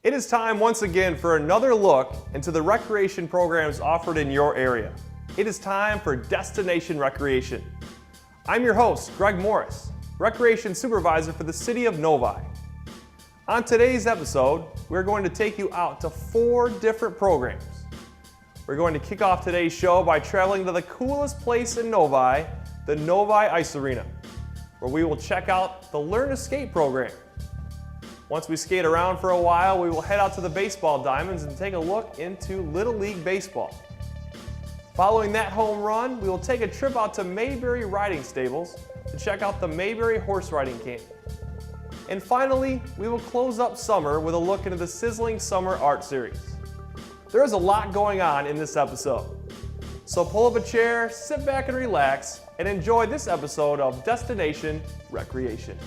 It is time once again for another look into the recreation programs offered in your area. It is time for Destination Recreation. I'm your host, Greg Morris, Recreation Supervisor for the City of Novi. On today's episode, we're going to take you out to 4 different programs. We're going to kick off today's show by traveling to the coolest place in Novi, the Novi Ice Arena, where we will check out the Learn to Skate program. Once we skate around for a while, we will head out to the baseball diamonds and take a look into Little League Baseball. Following that home run, we will take a trip out to Maybury Riding Stables to check out the Maybury Horse Riding Camp. And finally, we will close up summer with a look into the Sizzling Summer Art Series. There is a lot going on in this episode. So pull up a chair, sit back and relax, and enjoy this episode of Destination Recreation.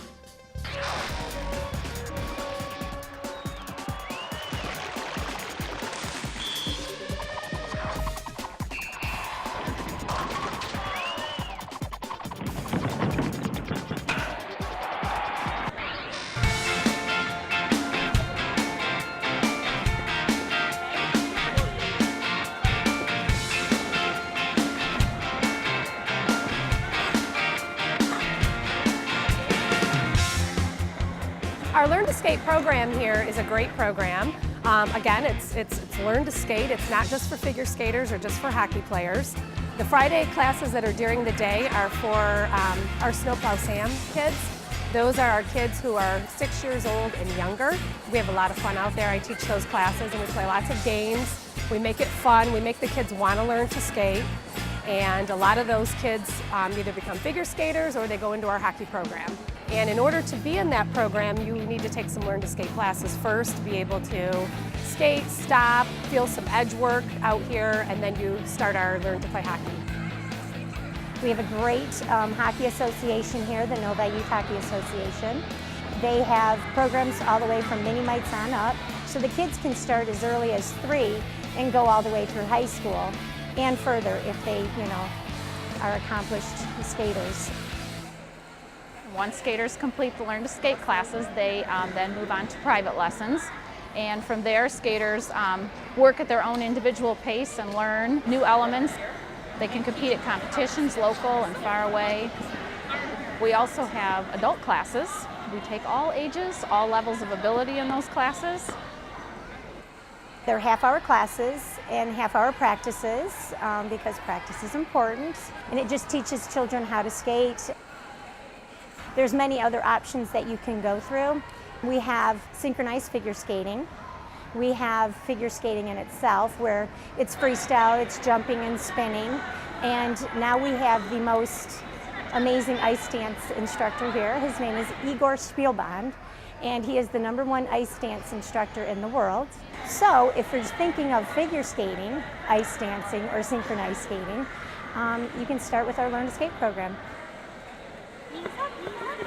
Our Learn to Skate program here is a great program. Again, it's Learn to Skate. It's not just for figure skaters or just for hockey players. The Friday classes that are during the day are for our Snowplow Sam kids. Those are our kids who are 6 years old and younger. We have a lot of fun out there. I teach those classes and we play lots of games. We make it fun. We make the kids want to learn to skate. And a lot of those kids either become figure skaters or they go into our hockey program. And in order to be in that program, you need to take some Learn to Skate classes first, be able to skate, stop, feel some edge work out here, and then you start our Learn to Play Hockey. We have a great hockey association here, the Novi Youth Hockey Association. They have programs all the way from mini-mites on up, so the kids can start as early as 3 and go all the way through high school and further if they, are accomplished skaters. Once skaters complete the Learn to Skate classes, they then move on to private lessons. And from there, skaters work at their own individual pace and learn new elements. They can compete at competitions, local and far away. We also have adult classes. We take all ages, all levels of ability in those classes. They're half-hour classes and half-hour practices because practice is important. And it just teaches children how to skate. There's many other options that you can go through. We have synchronized figure skating. We have figure skating in itself where it's freestyle, it's jumping and spinning. And now we have the most amazing ice dance instructor here. His name is Igor Spielband, and he is the #1 ice dance instructor in the world. So if you're thinking of figure skating, ice dancing, or synchronized skating, you can start with our Learn to Skate program.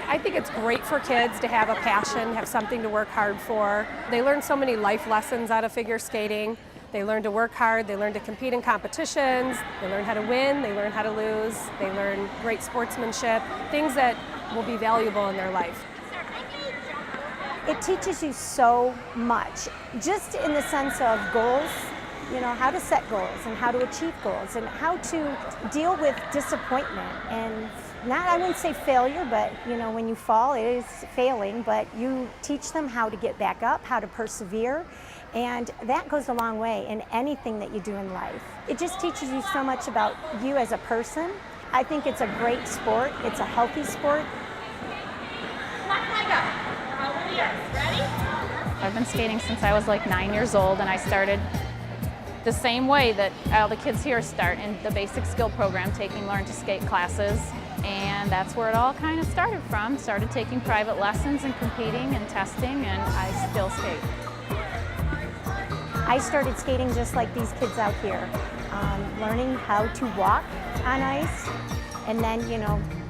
I think it's great for kids to have a passion, have something to work hard for. They learn so many life lessons out of figure skating. They learn to work hard, they learn to compete in competitions, they learn how to win, they learn how to lose, they learn great sportsmanship, things that will be valuable in their life. It teaches you so much, just in the sense of goals, how to set goals and how to achieve goals and how to deal with disappointment and I wouldn't say failure, but when you fall, it is failing, but you teach them how to get back up, how to persevere, and that goes a long way in anything that you do in life. It just teaches you so much about you as a person. I think it's a great sport. It's a healthy sport. I've been skating since I was like 9 years old, and I started the same way that all the kids here start in the basic skill program, taking Learn to Skate classes. And that's where it all kind of started from. Started taking private lessons and competing and testing, and I still skate. I started skating just like these kids out here, learning how to walk on ice. And then,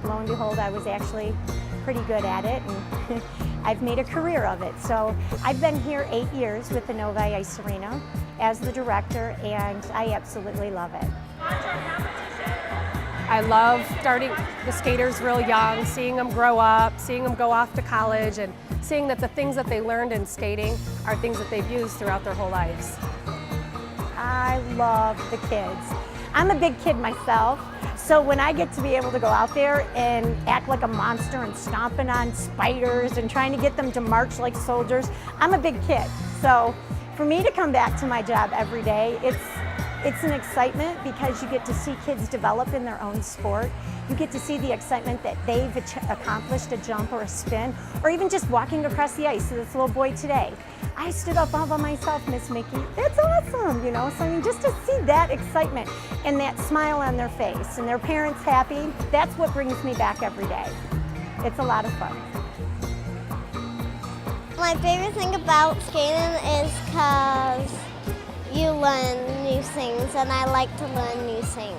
lo and behold, I was actually pretty good at it, and I've made a career of it. So I've been here 8 years with the Novi Ice Arena as the director, and I absolutely love it. I love starting the skaters real young, seeing them grow up, seeing them go off to college, and seeing that the things that they learned in skating are things that they've used throughout their whole lives. I love the kids. I'm a big kid myself, so when I get to be able to go out there and act like a monster and stomping on spiders and trying to get them to march like soldiers, I'm a big kid. So for me to come back to my job every day, it's an excitement because you get to see kids develop in their own sport. You get to see the excitement that they've accomplished a jump or a spin, or even just walking across the ice. So this little boy today, I stood up all by myself, Miss Mickey. That's awesome, you know? So I mean, just to see that excitement and that smile on their face and their parents happy, that's what brings me back every day. It's a lot of fun. My favorite thing about skating is because you learn new things, and I like to learn new things.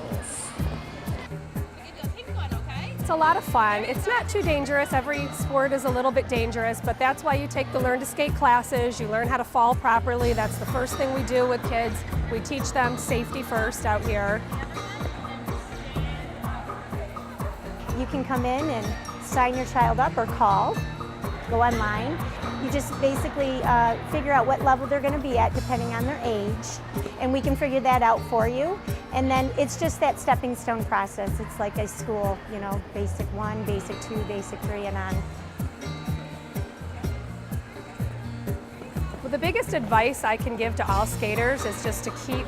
It's a lot of fun. It's not too dangerous. Every sport is a little bit dangerous, but that's why you take the Learn to Skate classes. You learn how to fall properly. That's the first thing we do with kids. We teach them safety first out here. You can come in and sign your child up or call, go online. You just basically figure out what level they're going to be at depending on their age, and we can figure that out for you. And then it's just that stepping stone process. It's like a school, you know, basic 1, basic 2, basic 3, and on. Well, the biggest advice I can give to all skaters is just to keep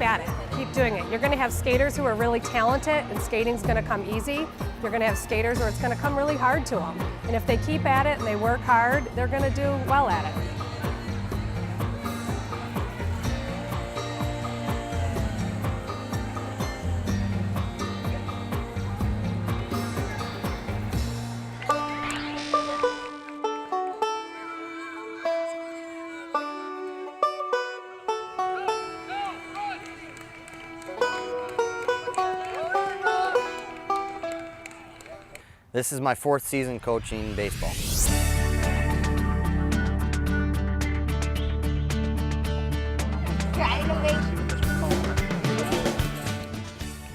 at it, keep doing it. You're going to have skaters who are really talented and skating's going to come easy. You're going to have skaters where it's going to come really hard to them. And if they keep at it and they work hard, they're going to do well at it. This is my 4th season coaching baseball.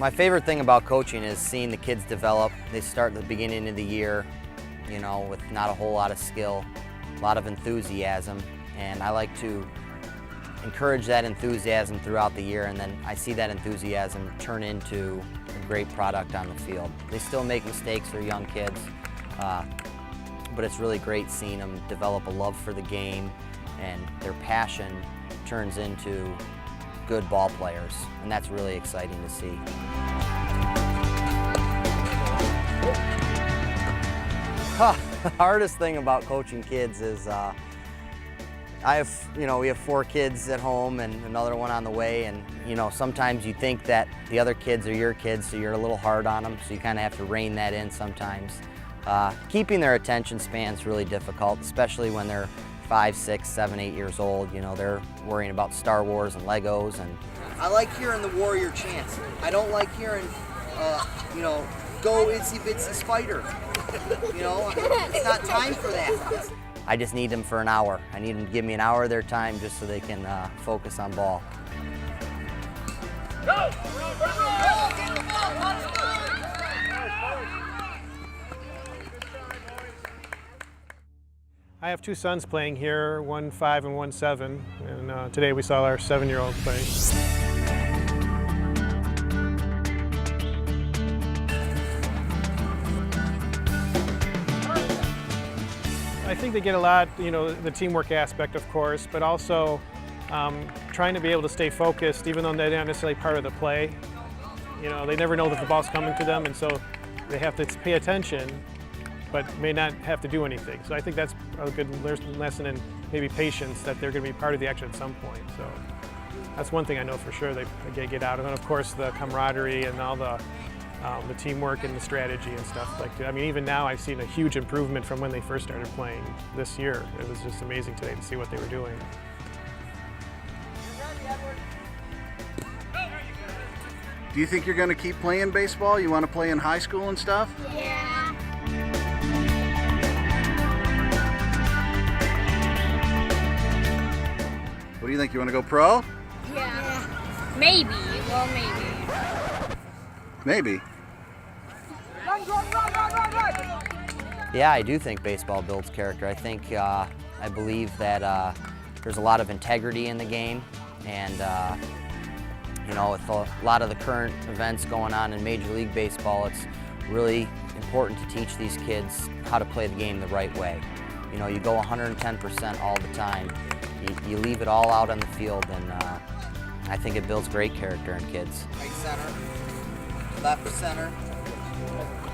My favorite thing about coaching is seeing the kids develop. They start at the beginning of the year, you know, with not a whole lot of skill, a lot of enthusiasm, and I like to encourage that enthusiasm throughout the year, and then I see that enthusiasm turn into a great product on the field. They still make mistakes, they're young kids, but it's really great seeing them develop a love for the game, and their passion turns into good ball players, and that's really exciting to see. The hardest thing about coaching kids is we have 4 kids at home and another one on the way, and sometimes you think that the other kids are your kids, so you're a little hard on them, so you kind of have to rein that in sometimes. Keeping their attention span's really difficult, especially when they're 5, 6, 7, 8 years old. You know, they're worrying about Star Wars and Legos. And I like hearing the warrior chants. I don't like hearing, go itsy bitsy spider. It's not time for that. I just need them for an hour. I need them to give me an hour of their time just so they can focus on ball. Go! I have 2 sons playing here, one 5 and one 7, and today we saw our 7-year-old play. I think they get a lot, the teamwork aspect, of course, but also trying to be able to stay focused, even though they're not necessarily part of the play. They never know that the ball's coming to them, and so they have to pay attention, but may not have to do anything. So I think that's a good lesson in maybe patience, that they're going to be part of the action at some point. So that's one thing I know for sure they get out of it. And of course, the camaraderie and all the teamwork and the strategy and stuff like that. I mean, even now I've seen a huge improvement from when they first started playing this year. It was just amazing today to see what they were doing. Do you think you're going to keep playing baseball? You want to play in high school and stuff? Yeah. What do you think? You want to go pro? Yeah. Maybe. Well, maybe. Maybe. Run, run, run, run, run, run! Yeah, I do think baseball builds character. I believe that there's a lot of integrity in the game, and you know, with a lot of the current events going on in Major League Baseball, it's really important to teach these kids how to play the game the right way. You know, you go 110% all the time. You leave it all out on the field, and I think it builds great character in kids. Right center, left center.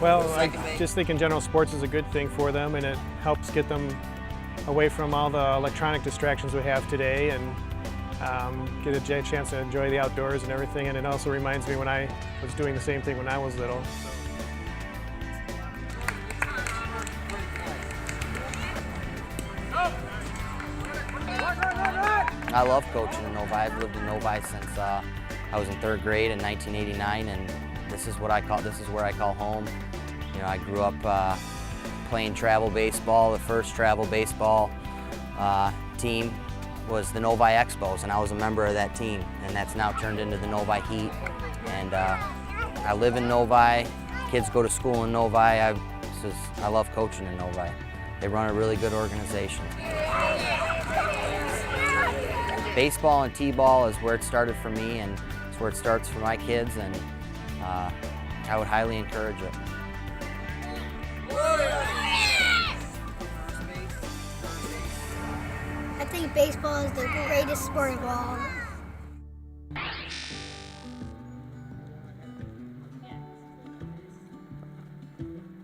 Well, I just think in general sports is a good thing for them, and it helps get them away from all the electronic distractions we have today, and get a chance to enjoy the outdoors and everything. And it also reminds me when I was doing the same thing when I was little. I love coaching in Novi. I've lived in Novi since I was in 3rd grade in 1989, and this is where I call home. You know, I grew up playing travel baseball. The first travel baseball team was the Novi Expos, and I was a member of that team, and that's now turned into the Novi Heat. And I live in Novi. Kids go to school in Novi. I love coaching in Novi. They run a really good organization. Baseball and t-ball is where it started for me, and it's where it starts for my kids, and I would highly encourage it. I think baseball is the greatest sport of all.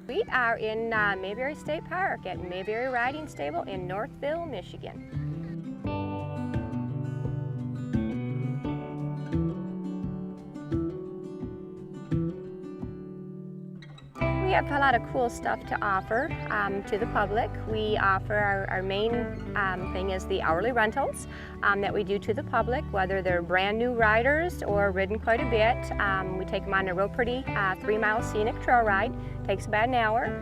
We are in Maybury State Park at Maybury Riding Stable in Northville, Michigan. We have a lot of cool stuff to offer to the public. We offer our main thing is the hourly rentals that we do to the public, whether they're brand new riders or ridden quite a bit. We take them on a real pretty 3-mile scenic trail ride. Takes about an hour.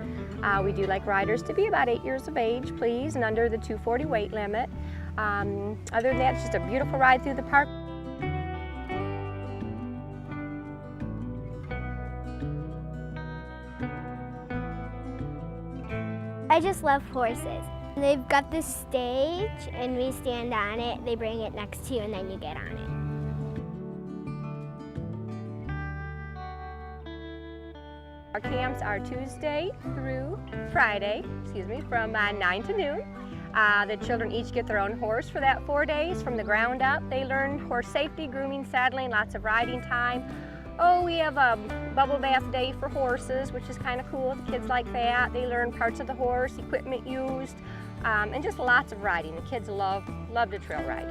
We do like riders to be about 8 years of age, please, and under the 240 weight limit. Other than that, it's just a beautiful ride through the park. I just love horses. They've got this stage and we stand on it, they bring it next to you and then you get on it. Our camps are Tuesday through Friday, from 9 to noon. The children each get their own horse for that 4 days from the ground up. They learn horse safety, grooming, saddling, lots of riding time. Oh, we have a bubble bath day for horses, which is kind of cool. The kids like that. They learn parts of the horse, equipment used, and just lots of riding. The kids love to trail ride.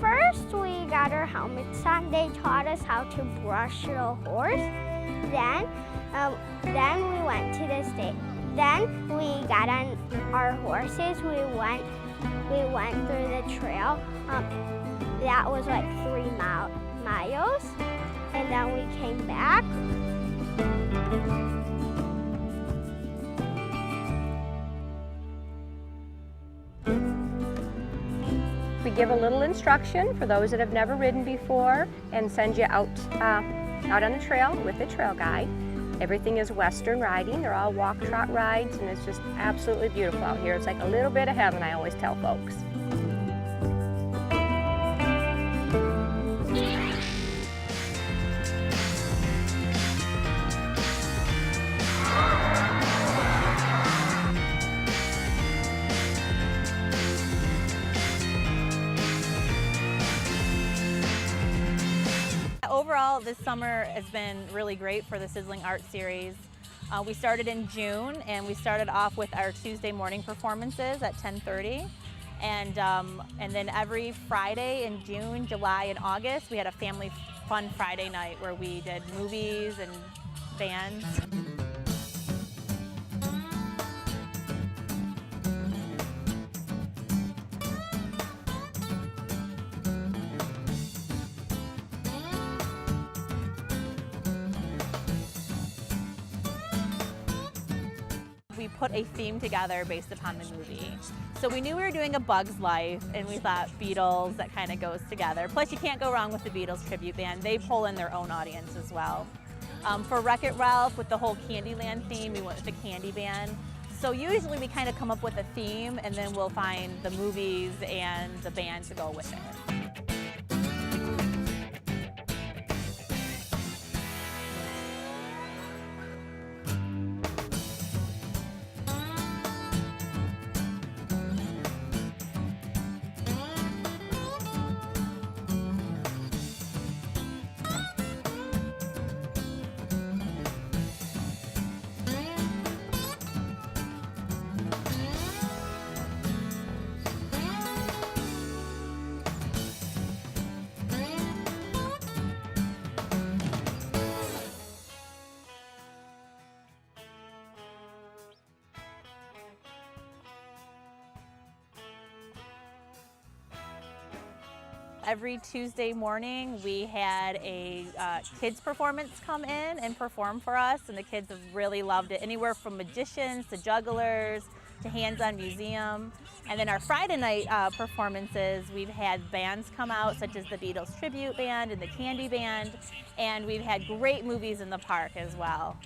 First, we got our helmets on. They taught us how to brush the horse. Then we went to the stage. Then we got on our horses. We went through the trail. That was like 3 miles. And then we came back. We give a little instruction for those that have never ridden before and send you out on the trail with a trail guide. Everything is Western riding. They're all walk trot rides, and it's just absolutely beautiful out here. It's like a little bit of heaven, I always tell folks. Overall, this summer has been really great for the Sizzling Art Series. We started in June, and we started off with our Tuesday morning performances at 10:30. And then every Friday in June, July, and August, we had a family fun Friday night where we did movies and bands. we put a theme together based upon the movie. So we knew we were doing A Bug's Life, and we thought Beatles, that kind of goes together. Plus you can't go wrong with the Beatles tribute band. They pull in their own audience as well. For Wreck-It Ralph, with the whole Candyland theme, we went with the Candy Band. So usually we kind of come up with a theme, and then we'll find the movies and the band to go with it. Every Tuesday morning, we had a kids performance come in and perform for us, and the kids have really loved it. Anywhere from magicians to jugglers to hands-on museum. And then our Friday night performances, we've had bands come out, such as the Beatles Tribute Band and the Candy Band, and we've had great movies in the park as well.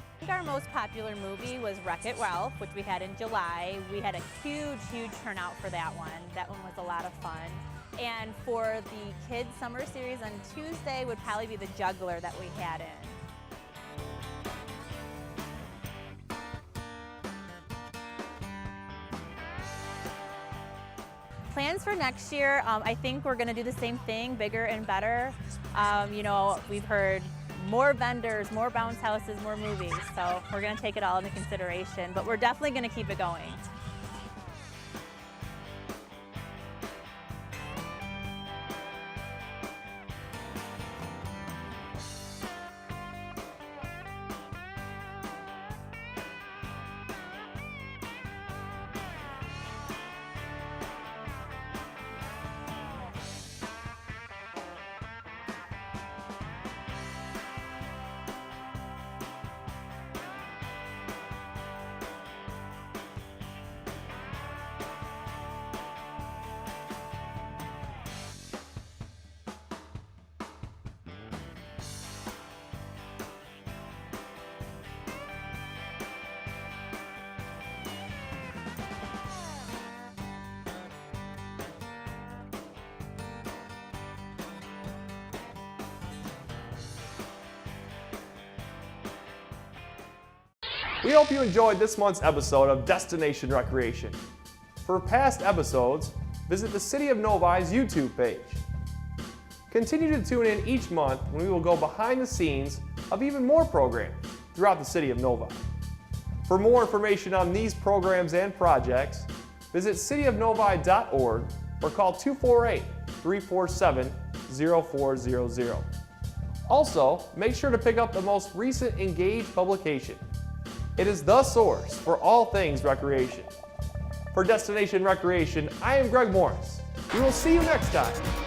I think our most popular movie was Wreck-It Ralph, which we had in July. We had a huge, huge turnout for that one. That one was a lot of fun. And for the Kids Summer Series on Tuesday would probably be the Juggler that we had in. Plans for next year, I think we're going to do the same thing, bigger and better. You know, we've heard more vendors, more bounce houses, more movies, so we're going to take it all into consideration, but we're definitely going to keep it going. We hope you enjoyed this month's episode of Destination Recreation. For past episodes, visit the City of Novi's YouTube page. Continue to tune in each month when we will go behind the scenes of even more programs throughout the City of Novi. For more information on these programs and projects, visit cityofnovi.org or call 248-347-0400. Also, make sure to pick up the most recent Engage publication. It is the source for all things recreation. For Destination Recreation, I am Greg Morris. We will see you next time.